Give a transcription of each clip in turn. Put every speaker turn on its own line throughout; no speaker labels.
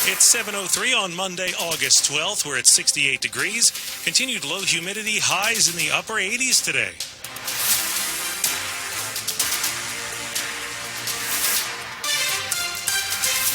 It's 7:03 on Monday, August 12th. We're at 68 degrees. Continued low humidity, highs in the upper 80s today.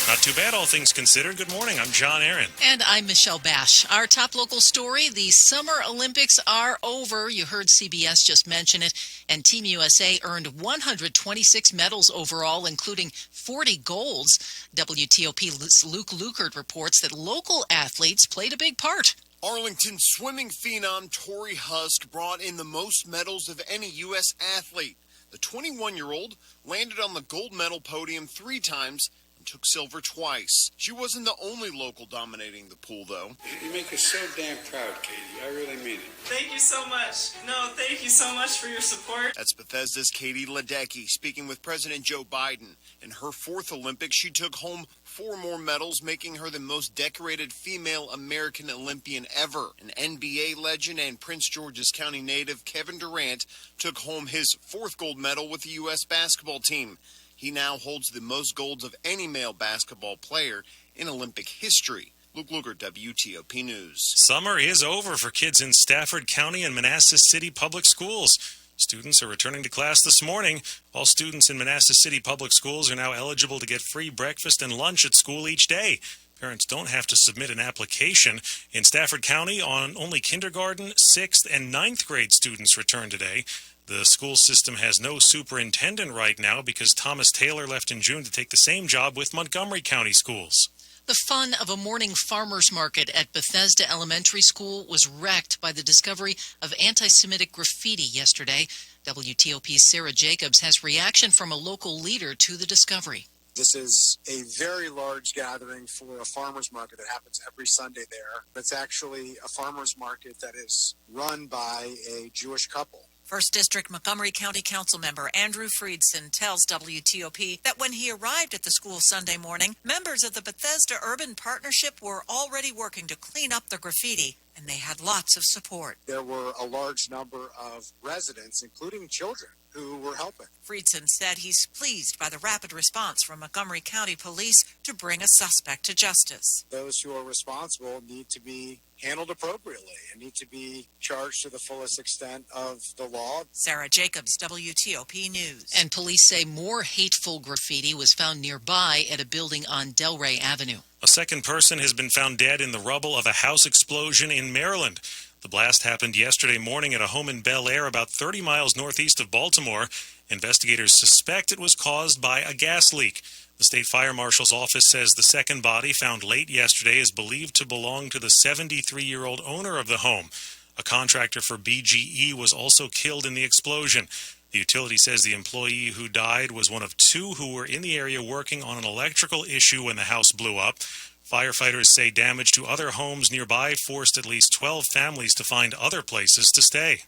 Not too bad, all things considered. Good morning. I'm John Aaron.
And I'm Michelle Basch. Our top local story, the Summer Olympics are over. You heard CBS just mention it. And Team USA earned 126 medals overall, including 40 golds. WTOP's Luke Lukert reports that local athletes played a big part.
Arlington swimming phenom Tori Husk brought in the most medals of any U.S. athlete. The 21-year-old landed on the gold medal podium 3 times and took silver twice. She wasn't the only local dominating the pool, though.
You make us so damn proud, Katie. I really mean it.
Thank you so much. No, thank you so much for your support.
That's Bethesda's Katie Ledecky speaking with President Joe Biden. In her 4th Olympics, she took home 4 more medals, making her the most decorated female American Olympian ever. An NBA legend and Prince George's County native Kevin Durant took home his 4th gold medal with the U.S. basketball team. He now holds the most golds of any male basketball player in Olympic history. Luke Luger, WTOP News.
Summer is over for kids in Stafford County and Manassas City Public Schools. Students are returning to class this morning. All students in Manassas City Public Schools are now eligible to get free breakfast and lunch at school each day. Parents don't have to submit an application. In Stafford County, only kindergarten, 6th, and 9th grade students return today. The school system has no superintendent right now because Thomas Taylor left in June to take the same job with Montgomery County Schools.
The fun of a morning farmers market at Bethesda Elementary School was wrecked by the discovery of anti-Semitic graffiti yesterday. WTOP's Sarah Jacobs has reaction from a local leader to the discovery.
This is a very large gathering for a farmers market that happens every Sunday there. It's actually a farmers market that is run by a Jewish couple.
First District Montgomery County Council member Andrew Friedson tells WTOP that when he arrived at the school Sunday morning, members of the Bethesda Urban Partnership were already working to clean up the graffiti, and they had lots of support.
There were a large number of residents, including children, who were helping.
Friedson said he's pleased by the rapid response from Montgomery County Police to bring a suspect to justice.
Those who are responsible need to be handled appropriately and need to be charged to the fullest extent of the law.
Sarah Jacobs, WTOP News.
And police say more hateful graffiti was found nearby at a building on Delray Avenue.
A second person has been found dead in the rubble of a house explosion in Maryland. The blast happened yesterday morning at a home in Bel Air about 30 miles northeast of Baltimore. Investigators suspect it was caused by a gas leak. The state fire marshal's office says the second body found late yesterday is believed to belong to the 73-year-old owner of the home. A contractor for BGE was also killed in the explosion. The utility says the employee who died was one of 2 who were in the area working on an electrical issue when the house blew up. Firefighters say damage to other homes nearby forced at least 12 families to find other places to stay.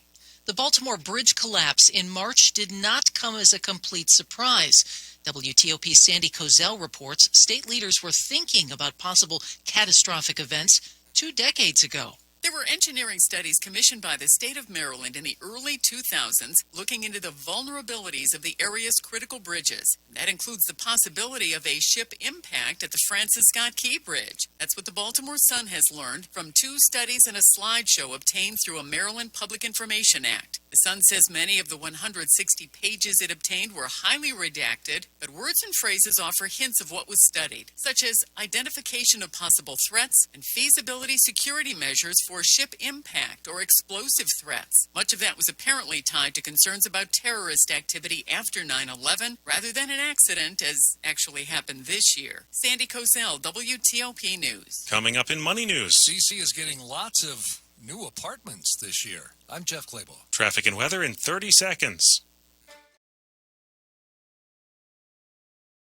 The Baltimore bridge collapse in March did not come as a complete surprise. WTOP's Sandy Kozel reports state leaders were thinking about possible catastrophic events 2 decades ago.
There were engineering studies commissioned by the state of Maryland in the early 2000s looking into the vulnerabilities of the area's critical bridges. That includes the possibility of a ship impact at the Francis Scott Key Bridge. That's what the Baltimore Sun has learned from 2 studies and a slideshow obtained through a Maryland Public Information Act. The Sun says many of the 160 pages it obtained were highly redacted, but words and phrases offer hints of what was studied, such as identification of possible threats and feasibility security measures for ship impact or explosive threats. Much of that was apparently tied to concerns about terrorist activity after 9/11 rather than an accident, as actually happened this year. Sandy Kozel, WTOP News.
Coming up in Money News.
CC is getting lots of new apartments this year. I'm Jeff Claybaugh.
Traffic and weather in 30 seconds.